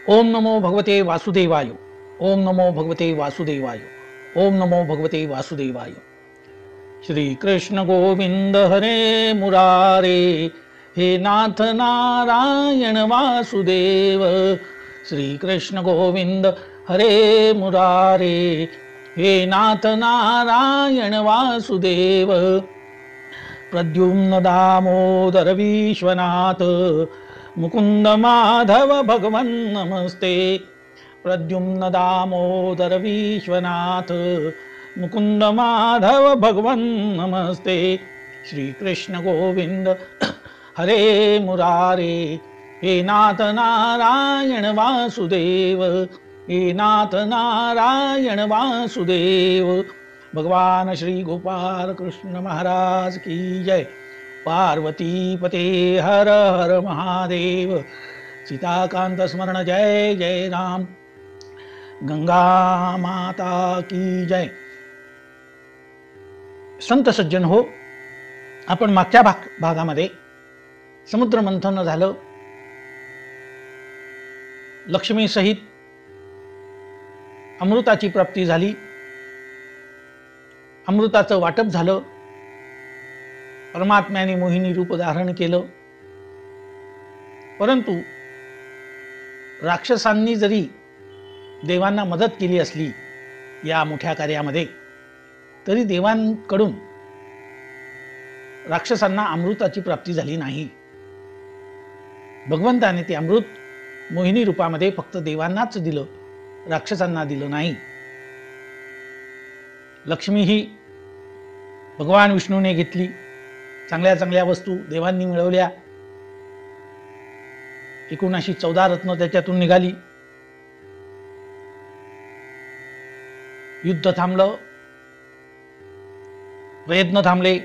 ओम नमो भगवते वासुदेवाय। ओम नमो भगवते वासुदेवाय। ओम नमो भगवते वासुदेवाय। श्री कृष्ण गोविंद हरे मुरारे, हे नाथ नारायण वासुदेव। श्री कृष्ण गोविंद हरे मुरारे, हे नाथ नारायण वासुदेव। प्रद्युम्न दामोदर विश्वनाथ, मुकुंद माधव भगवन् नमस्ते। प्रद्युम्न दामोदर विश्वनाथ, मुकुंद माधव भगवन् नमस्ते। श्री कृष्ण गोविंद हरे मुरारे, हे नाथ नारायण वासुदेव। हे नाथ नारायण वासुदेव। भगवान श्री गोपाल कृष्ण महाराज की जय। पार्वती पते हर हर महादेव। सीताकांत स्मरण जय जय राम। गंगा माता की जय। संत सज्जन हो, आपण मागच्या भागामध्ये समुद्र मंथन झालं, लक्ष्मी सहित अमृताची प्राप्ती झाली, अमृताचं वाटप झालं, परमात्म्याने मोहिनी रूप धारण केलं। परंतु राक्षसांनी जरी देवांना मदत केली असली या मोठ्या कार्यामध्ये, तरी देवांकडून राक्षसांना अमृताची प्राप्ती झाली नाही। भगवंताने ते अमृत मोहिनी रूपामध्ये फक्त देवांनाच दिलं, राक्षसांना दिलं नाही। लक्ष्मी ही भगवान विष्णूने घेतली, चांगल्या चांगल्या वस्तू देवांनी मिळवल्या, एकूण अशी 14 रत्न त्याच्यातून निघाली। युद्ध थांबलं, प्रयत्न थांबले।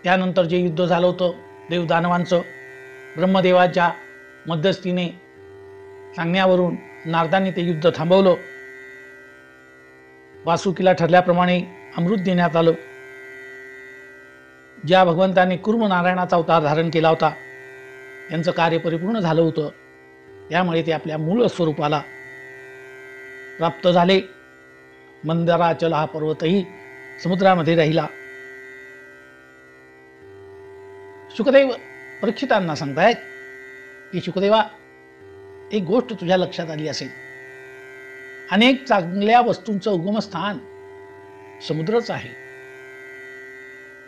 त्यानंतर जे युद्ध झालं होतं देवदानवांचं, ब्रह्मदेवाच्या मध्यस्थीने सांगण्यावरून नारदांनी ते युद्ध थांबवलं। वासुकीला ठरल्याप्रमाणे अमृत देण्यात आलं। ज्या भगवंताने कुर्म नारायणाचा अवतार धारण केला होता, त्यांचं कार्य परिपूर्ण झालं होतं, त्यामुळे ते आपल्या मूळ स्वरूपाला प्राप्त झाले। मंदराचल हा पर्वतही समुद्रामध्ये राहिला। शुकदेव परीक्षितांना सांगतायत की शुकदेवा, एक गोष्ट तुझ्या लक्षात आली असेल, अनेक चांगल्या वस्तूंचं उगमस्थान समुद्रच आहे।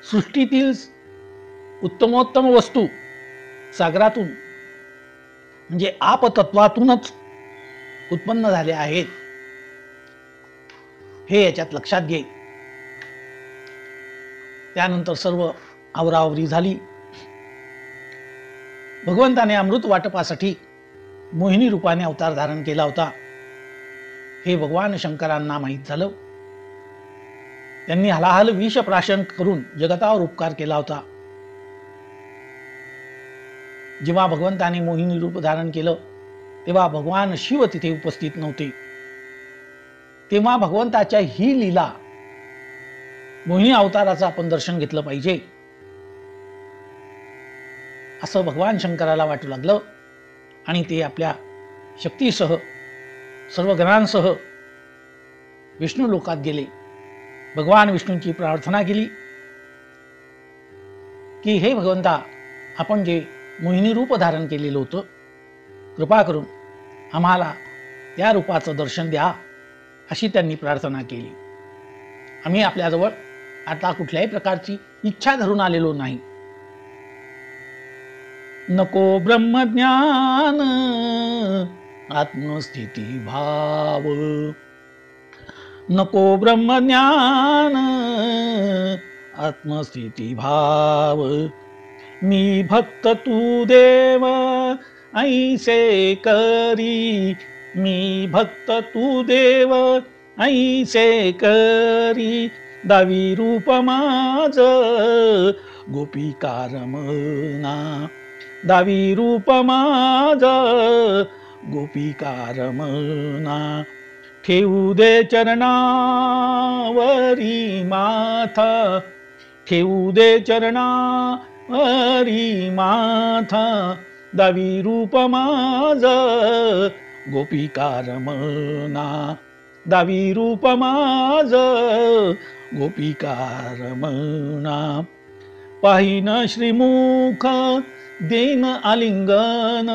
सृष्टीतील उत्तमोत्तम वस्तू सागरातून म्हणजे आपतत्वातूनच उत्पन्न झाल्या आहेत, हे याच्यात लक्षात घे। त्यानंतर सर्व आवरावरी झाली। भगवंताने अमृत वाटपासाठी मोहिनी रूपाने अवतार धारण केला होता, हे भगवान शंकरांना माहीत झालं। त्यांनी हलाहल विष प्राशन करून जगतावर उपकार केला होता। जेव्हा भगवंताने मोहिनी रूप धारण केलं, तेव्हा भगवान शिव तिथे उपस्थित नव्हते। तेव्हा भगवंताच्या ही लीला, मोहिनी अवताराचं आपण दर्शन घेतलं पाहिजे, असं भगवान शंकराला वाटू लागलं। आणि ते आपल्या शक्तीसह सर्व गणांसह विष्णू लोकात गेले। भगवान विष्णूंची प्रार्थना केली की हे भगवंता, आपण जे मोहिनी रूप धारण केलेलं होतं, कृपा करून आम्हाला त्या रूपाचं दर्शन द्या, अशी त्यांनी प्रार्थना केली। आम्ही आपल्याजवळ आता कुठल्याही प्रकारची इच्छा धरून आलेलो नाही। नको ब्रह्मज्ञान आत्मस्थिती भाव, नको ब्रह्मज्ञान आत्मस्थिती भाव। मी भक्त तू देव ऐसे करी, मी भक्त तू देव ऐसे करी। दावी रूप माझ गोपिका रमना, दावी रूप माझ गोपिका रमना। ठेवू दे चरणावरी माथा, ठेवू दे चरणावरी माथा। दावी रूप माझ गोपिका रमना, दावी रूप माझ गोपिका रमना. पाहिन श्रीमुख देन आलिंगन,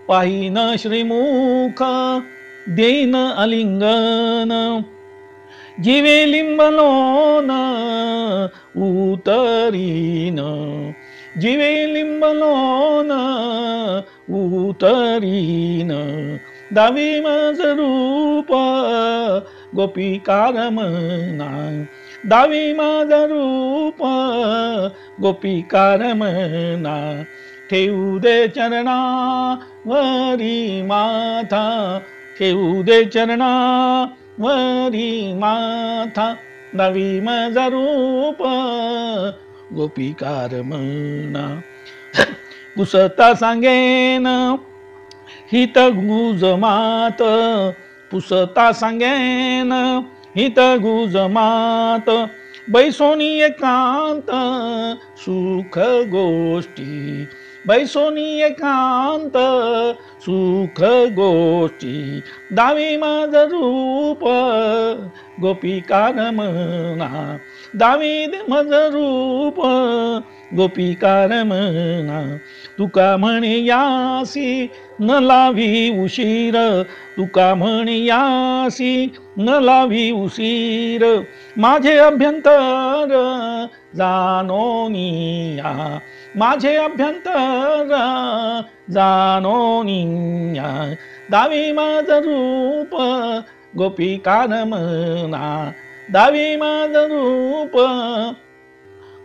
पाहिन श्रीमुख देन आलिंगन. जीवे लिंबलोन उतरीन, जीवे लिंबलोन उतरीन. दावी माझ रूप गोपिका रमना, दावी माझ रूप गोपिका रमना. ठेवू दे चरणावरी माथा, ठेवू दे चरणावरी माथा. दावी माझ रूप गोपिका रमना. पुसता सांगेन हित गुज मात, पुसता सांगेन हित गुज मात. बैसोनी एकांत सुख गोष्टी, बैसोनी एकांत सुख गोष्टी. दावी माझ रूप गोपिका रमना, दावी माझ रूप गोपिका रमना. तुका म्हणे यासी न लावी उशीर, तुका म्हणे यासी न लावी उशीर. माझे अभ्यंतर जाणोनिया, माझे अभ्यंतर जाणोनिया. दावी माझ रूप गोपिका रमना, दावी माझ रूप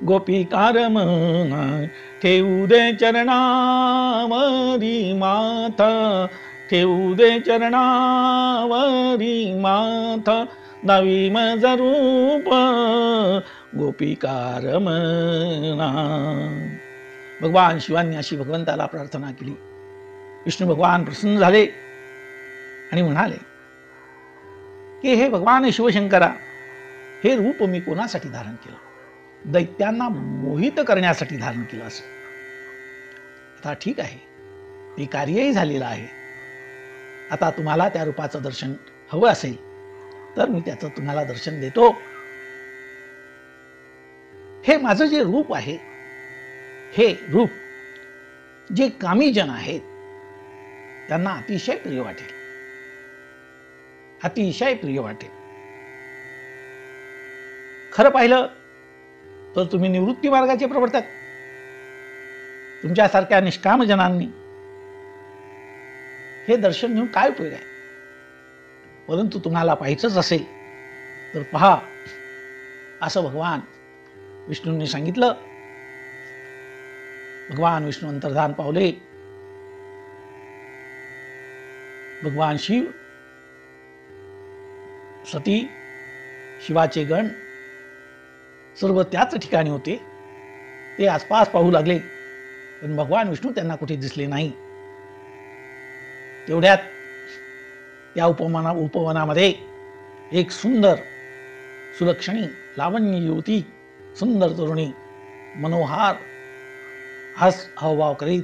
गोपिका रमना. ठेवू दे चरणावरी माथा, ठेवू दे चरणावरी माथा. दावी माझ रूप गोपिका रमना. भगवान शिवांनी अशी भगवंताला प्रार्थना केली. विष्णू भगवान प्रसन्न झाले आणि म्हणाले की हे भगवान शिवशंकरा, हे रूप मी कोणासाठी धारण केलं? दैत्यांना मोहित करण्यासाठी धारण केलं असं. आता ठीक आहे, ते कार्यही झालेलं आहे. आता तुम्हाला त्या रूपाचं दर्शन हवं असेल तर मी त्याचं तुम्हाला दर्शन देतो. हे माझं जे रूप आहे, हे रूप जे कामीजन आहेत त्यांना अतिशय प्रिय वाटेल, अतिशय प्रिय वाटेल. खरं पाहिलं तर तुम्ही निवृत्ती मार्गाचे प्रवर्तक, तुमच्यासारख्या निष्काम जनांनी हे दर्शन घेऊन काय उपयोग आहे? परंतु तुम्हाला पाहायचंच असेल तर पहा, असं भगवान विष्णूंनी सांगितलं. भगवान विष्णू अंतर्धान पावले. भगवान शिव, सती, शिवाचे गण सर्व त्याच ठिकाणी होते. ते आसपास पाहू लागले, पण भगवान विष्णू त्यांना कुठे दिसले नाही. तेवढ्यात त्या उपवनामध्ये एक सुंदर सुलक्षणी लावण्य युवती, सुंदर तरुणी, मनोहार हावभाव करीत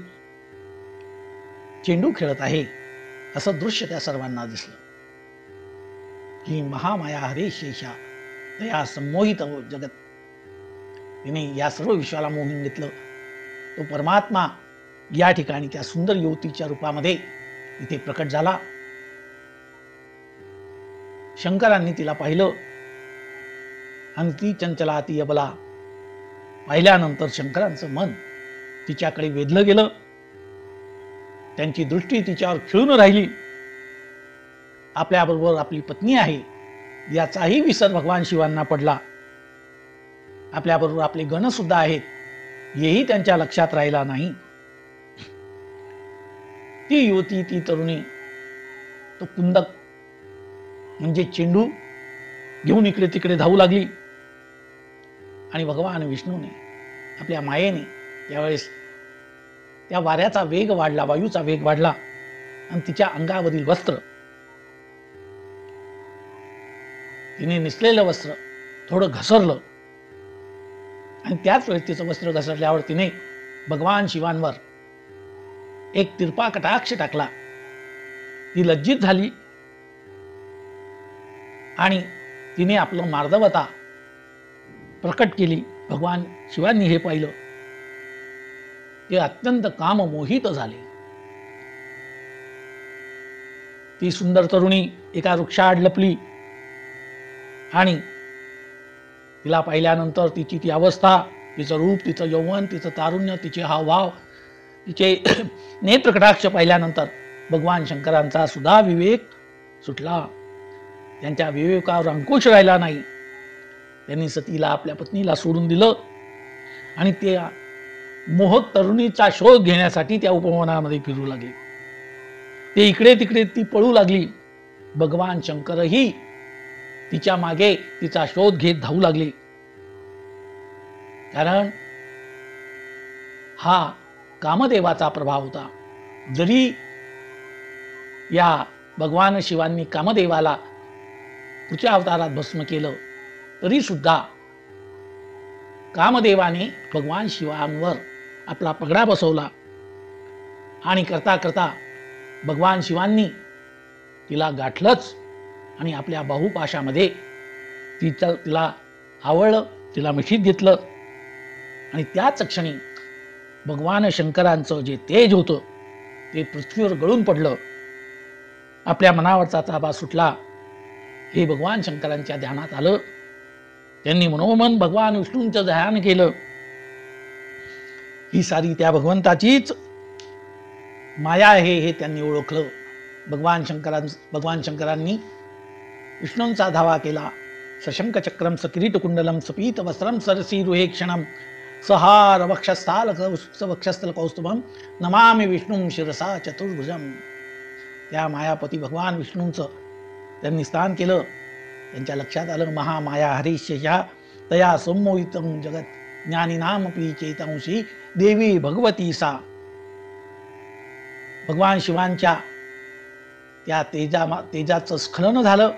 चेंडू खेळत आहे असं दृश्य त्या सर्वांना दिसलं. ही महामाया हरे शेषा दया संमोहित जगत, तिने या सर्व विश्वाला मोहून घेतलं. तो परमात्मा या ठिकाणी त्या सुंदर युवतीच्या रूपामध्ये इथे प्रकट झाला. शंकरांनी तिला पाहिलं आणि ती चंचला, ती अबला पाहिल्यानंतर शंकरांचं मन तिच्याकडे वेधलं गेलं. त्यांची दृष्टी तिच्यावर खिळून राहिली. आपल्याबरोबर आपली पत्नी आहे याचाही विसर भगवान शिवांना पडला. आपल्याबरोबर आपले गण सुद्धा आहेत हेही त्यांच्या लक्षात राहिला नाही. ती युवती, ती तरुणी, तो कुंदक म्हणजे चेंडू घेऊन इकडे तिकडे धावू लागली. आणि भगवान विष्णूने आपल्या मायेने त्यावेळेस त्या वाऱ्याचा वेग वाढला, वायूचा वेग वाढला आणि तिच्या अंगावरील वस्त्र, तिने नेसलेलं वस्त्र थोडं घसरलं. आणि त्याच वेळेस तिचं वस्त्र घसरल्यावर तिने भगवान शिवांवर एक तिरपा कटाक्ष टाकला. ती लज्जित झाली आणि तिने आपलं मार्दवता प्रकट केली. भगवान शिवांनी हे पाहिलं. ते अत्यंत काममोहित झाले. ती सुंदर तरुणी एका वृक्षाआड लपली आणि तिला पाहिल्यानंतर तिची ती अवस्था, तिचं रूप, तिचं यौवन, तिचं तारुण्य, तिचे हावभाव, तिचे नेत्रकटाक्ष पाहिल्यानंतर भगवान शंकरांचा सुद्धा विवेक सुटला. त्यांच्या विवेकावर अंकुश राहिला नाही. त्यांनी सतीला, आपल्या पत्नीला सोडून दिलं आणि त्या मोहक तरुणीचा शोध घेण्यासाठी त्या उपवनामध्ये फिरू लागले. ते इकडे तिकडे ती पळू लागली. भगवान शंकरही तिच्या मागे तिचा शोध घेत धावू लागले. कारण हा कामदेवाचा प्रभाव होता. जरी या भगवान शिवांनी कामदेवाला पुढच्या अवतारात भस्म केलं तरी सुद्धा कामदेवाने भगवान शिवांवर आपला पगडा बसवला आणि करता करता भगवान शिवांनी तिला गाठलंच आणि आपल्या बाहुपाशामध्ये तिला आवळलं, तिला मिठीत घेतलं आणि त्याच क्षणी भगवान शंकरांचं जे तेज होतं ते पृथ्वीवर गळून पडलं. आपल्या मनावरचा ताबा सुटला. हे भगवान शंकरांच्या ध्यानात आलं. त्यांनी मनोमन भगवान विष्णूंचं ध्यान केलं. ही सारी त्या भगवंताचीच माया आहे हे त्यांनी ओळखलं. भगवान शंकरांनी विष्णूंचा धावा केला. सशंक चक्रम सकिरीट कुंडलम सपीत वस्त्रम सरसीरुहे क्षणम सहार वक्षस्थल कौस्तुभम नमामि विष्णुं शिरसा चतुर्भुजम. त्या मायापती भगवान विष्णूंचं त्यांनी स्थान केलं. त्यांच्या लक्षात आलं महामाया हरिष्यया तया संमोहितं जगत ज्ञानिनामपि चेतांशी देवी भगवती सा. भगवान शिवांच्या त्या तेजाचं स्खलन झालं.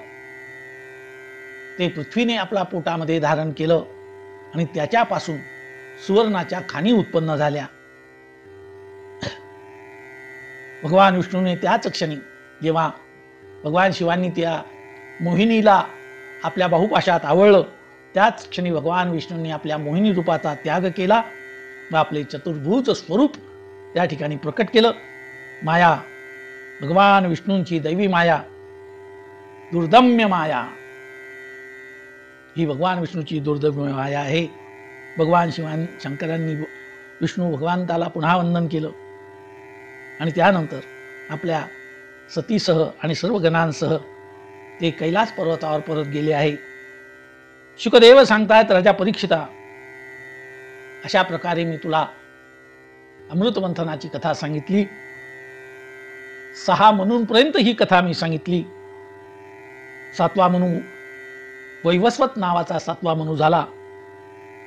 ते पृथ्वीने आपल्या पोटामध्ये धारण केलं आणि त्याच्यापासून सुवर्णाच्या खाणी उत्पन्न झाल्या. भगवान विष्णूने त्याच क्षणी, जेव्हा भगवान शिवांनी त्या मोहिनीला आपल्या बाहुपाशात आवळलं, त्याच क्षणी भगवान विष्णूंनी आपल्या मोहिनी रूपाचा त्याग केला व आपले चतुर्भुज स्वरूप त्या ठिकाणी प्रकट केलं. माया, भगवान विष्णूंची दैवी माया, दुर्दम्य माया, ही भगवान विष्णूची दुर्दम्य माया आहे. भगवान शंकरांनी विष्णू भगवंताला पुन्हा वंदन केलं आणि त्यानंतर आपल्या सतीसह आणि सर्व गणांसह ते कैलास पर्वतावर परत गेले आहे. शुकदेव सांगतायत, राजा परीक्षिता, अशा प्रकारे मी तुला अमृतमंथनाची कथा सांगितली. 6 मनूंपर्यंत ही कथा मी सांगितली. 7वा मनू वैवस्वत नावाचा 7वा मनू झाला.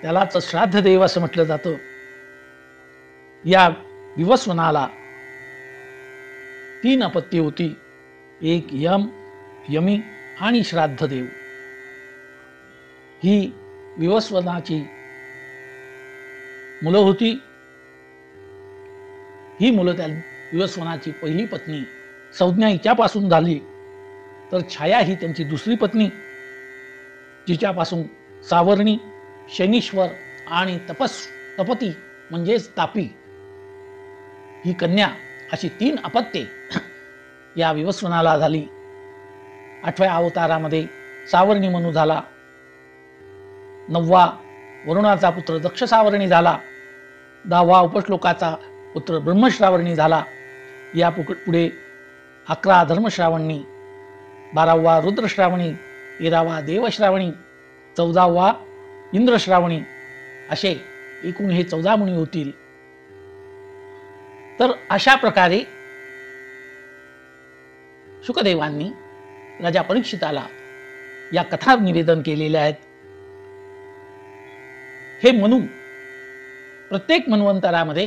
त्यालाच श्राद्ध देव असं म्हटलं जातं. या विवस्वनाला 3 अपत्ये होती. एक यम, यमी आणि श्राद्ध देव. ही विवस्वनाची मुलं होती. ही मुलं त्या विवस्वनाची पहिली पत्नी संज्ञा हिच्यापासून झाली, तर छाया ही त्यांची दुसरी पत्नी, जिच्यापासून सावर्णी, शनीश्वर आणि तपती म्हणजेच तापी ही कन्या, अशी 3 अपत्ये या विवस्वनाला झाली. 8व्या अवतारामध्ये सावर्णी मनू झाला. 9वा वरुणाचा पुत्र दक्ष सावर्णी झाला. 10वा उपश्लोकाचा पुत्र ब्रह्मश्रावणी झाला. या पुढे 11 धर्मश्रावणी, 12वा रुद्रश्रावणी, 13वा देवश्रावणी, 14वा इंद्रश्रावणी, असे एकूण हे 14 मुनी होतील. तर अशा प्रकारे शुकदेवांनी राजा परीक्षिताला या कथा निवेदन केलेल्या आहेत. हे मनू प्रत्येक मन्वंतरामध्ये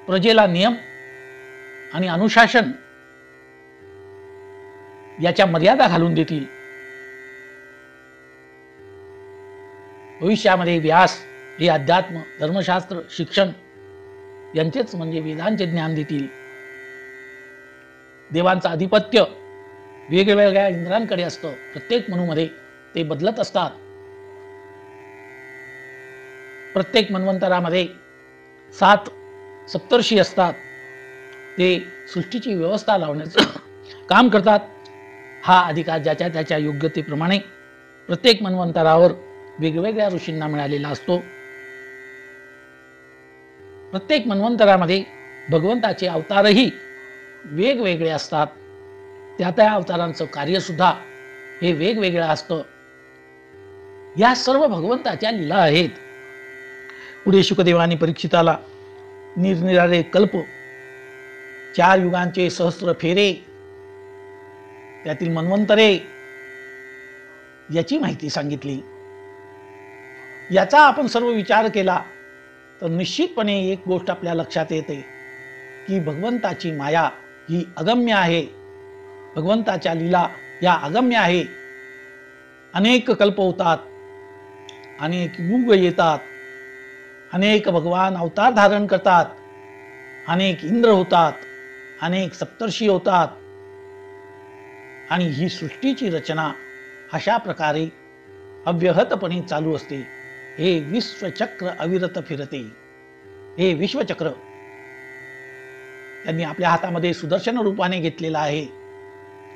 प्रजेला नियम आणि अनुशासन याच्या मर्यादा घालून देतील. भविष्यामध्ये व्यास हे अध्यात्म, धर्मशास्त्र, शिक्षण यांचेच म्हणजे वेदांचे ज्ञान देतील. देवांचं आधिपत्य वेगवेगळ्या इंद्रांकडे असतं. प्रत्येक मनूमध्ये ते बदलत असतात. प्रत्येक मन्वंतरामध्ये 7 सप्तर्षी असतात. ते सृष्टीची व्यवस्था लावण्याचं काम करतात. हा अधिकार ज्याच्या त्याच्या योग्यतेप्रमाणे प्रत्येक मन्वंतरावर वेगवेगळ्या ऋषींना मिळालेला असतो. प्रत्येक मन्वंतरामध्ये भगवंताचे अवतारही वेगवेगळे असतात. त्या अवतारांचं कार्यसुद्धा हे वेगवेगळं असतं. या सर्व भगवंताच्या लीला आहेत. पुढे शुकदेवानी परीक्षिताला निरनिराळे कल्प, 4 युगांचे सहस्त्र फेरे, त्यातील मन्वंतरे याची माहिती सांगितली. याचा आपण सर्व विचार केला तर निश्चितपणे एक गोष्ट आपल्या लक्षात येते की भगवंताची माया ही अगम्य आहे. भगवंताच्या लीला या अगम्य आहे. अनेक कल्प होतात, अनेक युग येतात, अनेक भगवान अवतार धारण करतात, अनेक इंद्र होतात, अनेक सप्तर्षी होतात आणि ही सृष्टीची रचना अशा प्रकारे अव्यहतपणे चालू असते. हे विश्वचक्र अविरत फिरते. हे विश्वचक्र त्यांनी आपल्या हातामध्ये सुदर्शन रूपाने घेतलेलं आहे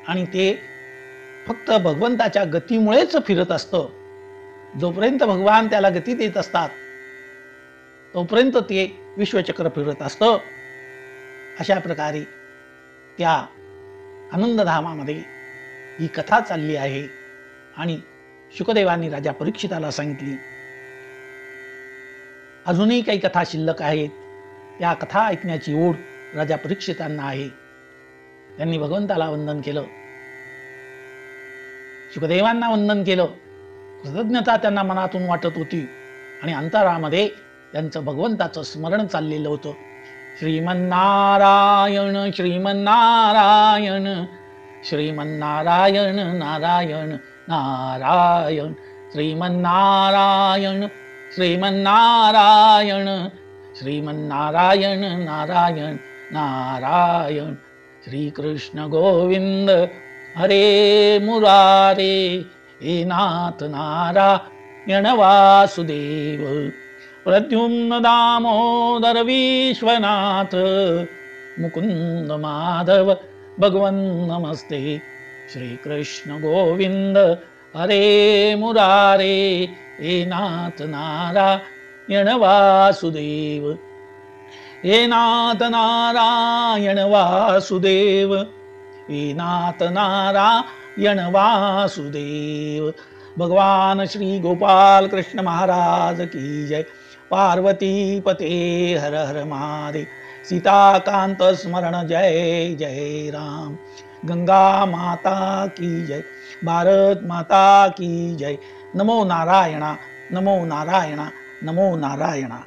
आणि ते फक्त भगवंताच्या गतीमुळेच फिरत असतं. जोपर्यंत भगवान त्याला गती देत असतात तोपर्यंत ते विश्वचक्र फिरत असतं. अशा प्रकारे त्या आनंदधामामध्ये ही कथा चालली आहे आणि शुकदेवांनी राजा परीक्षिताला सांगितली. अजूनही काही कथा शिल्लक आहेत. त्या कथा ऐकण्याची ओढ राजा परीक्षितांना आहे. त्यांनी भगवंताला वंदन केलं, शुकदेवांना वंदन केलं. कृतज्ञता त्यांना मनातून वाटत होती आणि अंतरामध्ये त्यांचं भगवंताचं स्मरण चाललेलं होतं. श्रीमन्नारायण श्रीमन्नारायण श्रीमन्नारायण नारायण नारायण श्रीमन्नारायण श्रीमन्नारायण श्रीमन्नारायण नारायण नारायण. श्रीकृष्ण गोविंद हरे मुरारे हे नाथ नारायण वासुदेव. प्रद्युम्न दामोदर विश्वनाथ मुकुंद माधव भगवन् नमस्ते. श्रीकृष्ण गोविंद हरे मुरारे हे नाथ नारायण वासुदेव. हे नाथ नारायण वासुदेव. हे नाथ नारायण वासुदेव. भगवान श्री गोपाल कृष्ण महाराज की जय. पार्वती पते हर हर महादेव. सीताकांत स्मरण जय जय राम. गंगा माता की जय. भारत माता की जय. नमो नारायणा नमो नारायणा नमो नारायणा.